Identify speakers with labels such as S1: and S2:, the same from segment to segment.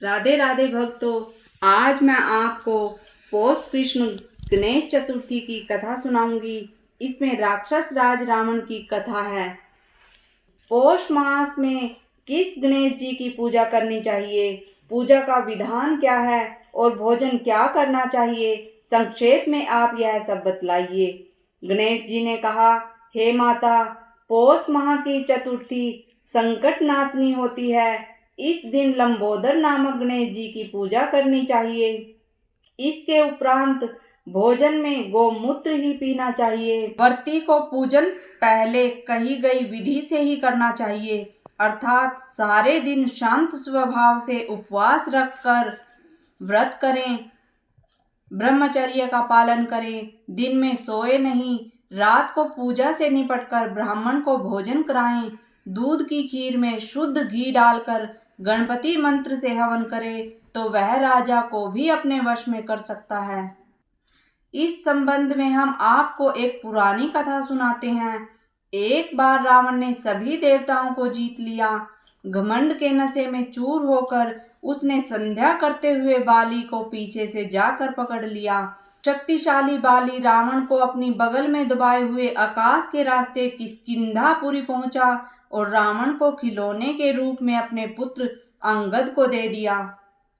S1: राधे राधे भक्तों, आज मैं आपको पौष कृष्ण गणेश चतुर्थी की कथा सुनाऊंगी। इसमें राक्षस राज रावण की कथा है। पौष मास में किस गणेश जी की पूजा करनी चाहिए, पूजा का विधान क्या है और भोजन क्या करना चाहिए, संक्षेप में आप यह सब बतलाइए। गणेश जी ने कहा, हे माता, पौष माह की चतुर्थी संकट नाशनी होती है। इस दिन लंबोदर नामक गणेश जी की पूजा करनी चाहिए। इसके उपरांत भोजन में गोमूत्र ही पीना चाहिए। व्रती को पूजन पहले कही गई विधि से ही करना चाहिए, अर्थात सारे दिन शांत स्वभाव से उपवास रखकर व्रत करें, ब्रह्मचर्य का पालन करें, दिन में सोए नहीं, रात को पूजा से निपटकर ब्राह्मण को भोजन कराएं, दूध की खीर में शुद्ध घी डालकर गणपति मंत्र से हवन करे तो वह राजा को भी अपने वश में कर सकता है। इस संबंध में हम आपको एक पुरानी कथा सुनाते हैं। एक बार रावण ने सभी देवताओं को जीत लिया। घमंड के नशे में चूर होकर उसने संध्या करते हुए बाली को पीछे से जाकर पकड़ लिया। शक्तिशाली बाली रावण को अपनी बगल में दबाए हुए आकाश के रास्ते किष्किंधापुरी पहुंचा और रावण को खिलौने के रूप में अपने पुत्र अंगद को दे दिया।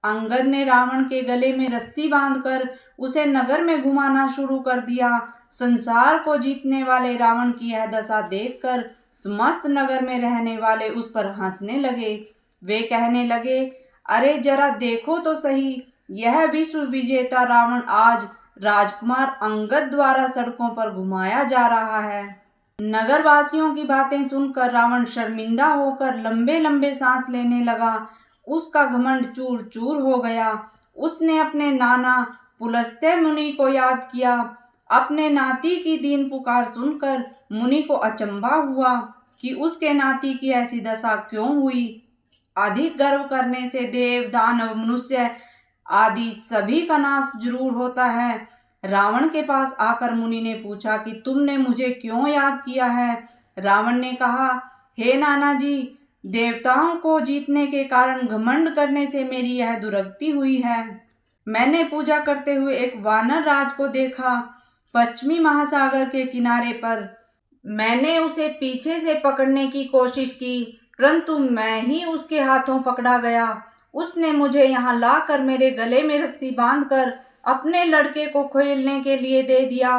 S1: अंगद ने रावण के गले में रस्सी बांधकर उसे नगर में घुमाना शुरू कर दिया। संसार को जीतने वाले रावण की यह दशा देखकर समस्त नगर में रहने वाले उस पर हंसने लगे। वे कहने लगे, अरे जरा देखो तो सही, यह विश्व विजेता रावण आज राजकुमार अंगद द्वारा सड़कों पर घुमाया जा रहा है। नगरवासियों की बातें सुनकर रावण शर्मिंदा होकर लंबे लंबे सांस लेने लगा। उसका घमंड चूर चूर हो गया। उसने अपने नाना पुलस्त्य मुनि को याद किया। अपने नाती की दीन पुकार सुनकर मुनि को अचंभा हुआ कि उसके नाती की ऐसी दशा क्यों हुई। अधिक गर्व करने से देव, दानव, मनुष्य आदि सभी का नाश जरूर होता है। रावण के पास आकर मुनि ने पूछा कि तुमने मुझे क्यों याद किया है। रावण ने कहा, हे नाना जी, देवताओं को जीतने के कारण घमंड करने से मेरी यह दुर्गति हुई है। मैंने पूजा करते हुए एक वानर राज को देखा पश्चिमी महासागर के किनारे पर। मैंने उसे पीछे से पकड़ने की कोशिश की, परंतु मैं ही उसके हाथों पकड़ा गया। उसने मुझे यहाँ लाकर मेरे गले में रस्सी बांधकर अपने लड़के को खेलने के लिए दे दिया।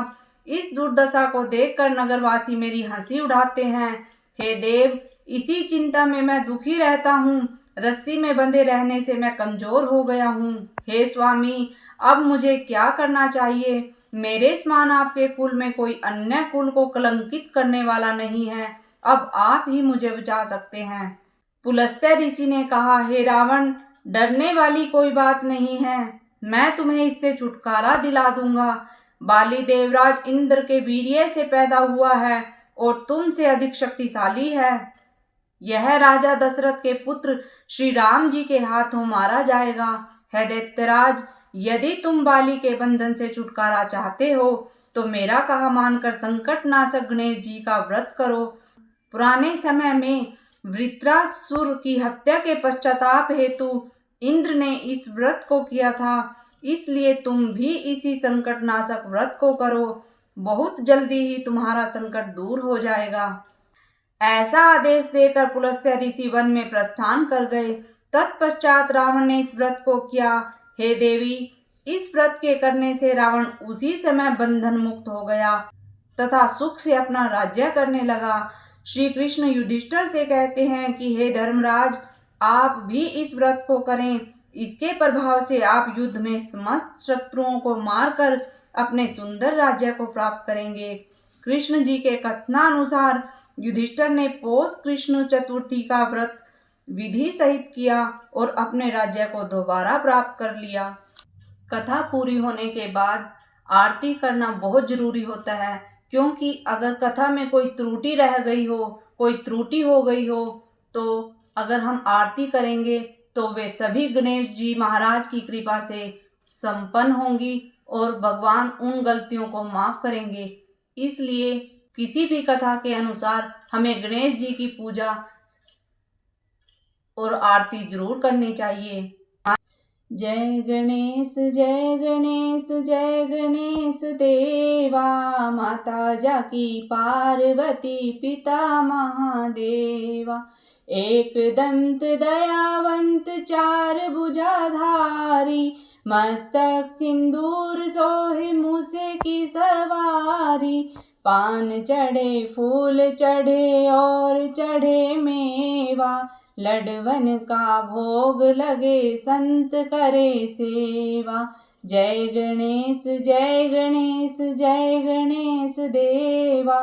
S1: इस दुर्दशा को देखकर नगरवासी मेरी हंसी उड़ाते हैं। हे देव, इसी चिंता में मैं दुखी रहता हूँ। रस्सी में बंधे रहने से मैं कमजोर हो गया हूँ। हे स्वामी, अब मुझे क्या करना चाहिए? मेरे समान आपके कुल में कोई अन्य कुल को कलंकित करने वाला नहीं है। अब आप ही मुझे बचा सकते हैं। पुलस्त्य ऋषि ने कहा, हे रावण, डरने वाली कोई बात नहीं है। मैं तुम्हें इससे छुटकारा दिला दूंगा। बाली देवराज इंद्र के वीर्य से पैदा हुआ है और तुमसे अधिक शक्तिशाली है। यह राजा दशरथ के पुत्र श्री राम जी के हाथों मारा जाएगा। हे दैत्यराज, यदि तुम बाली के बंधन से छुटकारा चाहते हो तो मेरा कहा मानकर संकट नाशक गणेश जी का व्रत करो। पुराने समय में वृत्रासुर की हत्या के पश्चाताप हेतु इंद्र ने इस व्रत को किया था, इसलिए तुम भी इसी संकट नाशक व्रत को करो। बहुत जल्दी ही तुम्हारा संकट दूर हो जाएगा। ऐसा आदेश देकर पुलस्त्य ऋषि वन में प्रस्थान कर गए। तत्पश्चात रावण ने इस व्रत को किया। हे देवी, इस व्रत के करने से रावण उसी समय बंधन मुक्त हो गया तथा सुख से अपना राज्य करने लगा। श्री कृष्ण युधिष्ठिर से कहते हैं कि हे धर्मराज, आप भी इस व्रत को करें। इसके प्रभाव से आप युद्ध में समस्त शत्रुओं को मारकर अपने सुंदर राज्य को प्राप्त करेंगे। कृष्ण जी के कथनानुसार युधिष्ठिर ने पौष कृष्ण चतुर्थी का व्रत विधि सहित किया और अपने राज्य को दोबारा प्राप्त कर लिया। कथा पूरी होने के बाद आरती करना बहुत जरूरी होता है, क्योंकि अगर कथा में कोई त्रुटि रह गई हो, कोई त्रुटि हो गई हो, तो अगर हम आरती करेंगे तो वे सभी गणेश जी महाराज की कृपा से संपन्न होंगी और भगवान उन गलतियों को माफ करेंगे। इसलिए किसी भी कथा के अनुसार हमें गणेश जी की पूजा और आरती जरूर करनी चाहिए। जय गणेश जय गणेश जय गणेश देवा, माता जाकी पार्वती पिता महादेवा। एक दंत दयावंत चार भुजाधारी, मस्तक सिंदूर सोहे मूसे की सवारी। पान चढ़े फूल चढ़े और चढ़े मेवा, लडवन का भोग लगे संत करे सेवा। जय गणेश जय गणेश जय गणेश देवा,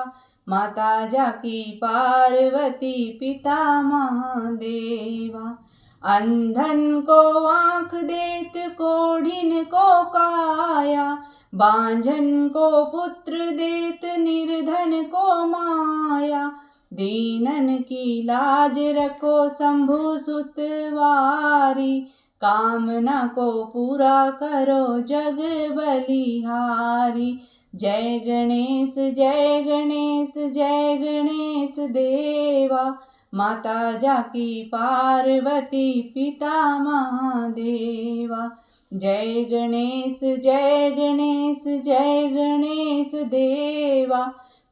S1: माता जाकी पार्वती पिता महादेवा। अंधन को आँख देत कोढ़िन को काया, बांझन को पुत्र देत निर्धन को माया। दीनन की लाज रखो शंभु सुतवारी, कामना को पूरा करो जग बलिहारी। जय गणेश जय गणेश जय गणेश देवा, माता जाकी पार्वती पिता महादेवा। जय गणेश जय गणेश जय गणेश देवा,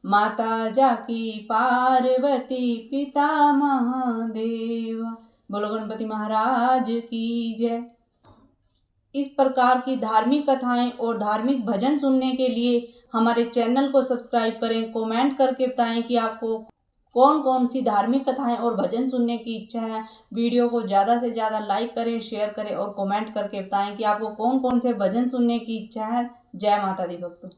S1: माता जाकी पार्वती पिता महादेवा। बोलो गणपति महाराज की जय। इस प्रकार की धार्मिक कथाएं और धार्मिक भजन सुनने के लिए हमारे चैनल को सब्सक्राइब करें। कमेंट करके बताएं कि आपको कौन कौन सी धार्मिक कथाएं और भजन सुनने की इच्छा है। वीडियो को ज़्यादा से ज़्यादा लाइक करें, शेयर करें और कमेंट करके बताएं कि आपको कौन कौन से भजन सुनने की इच्छा है। जय माता दी भक्तों।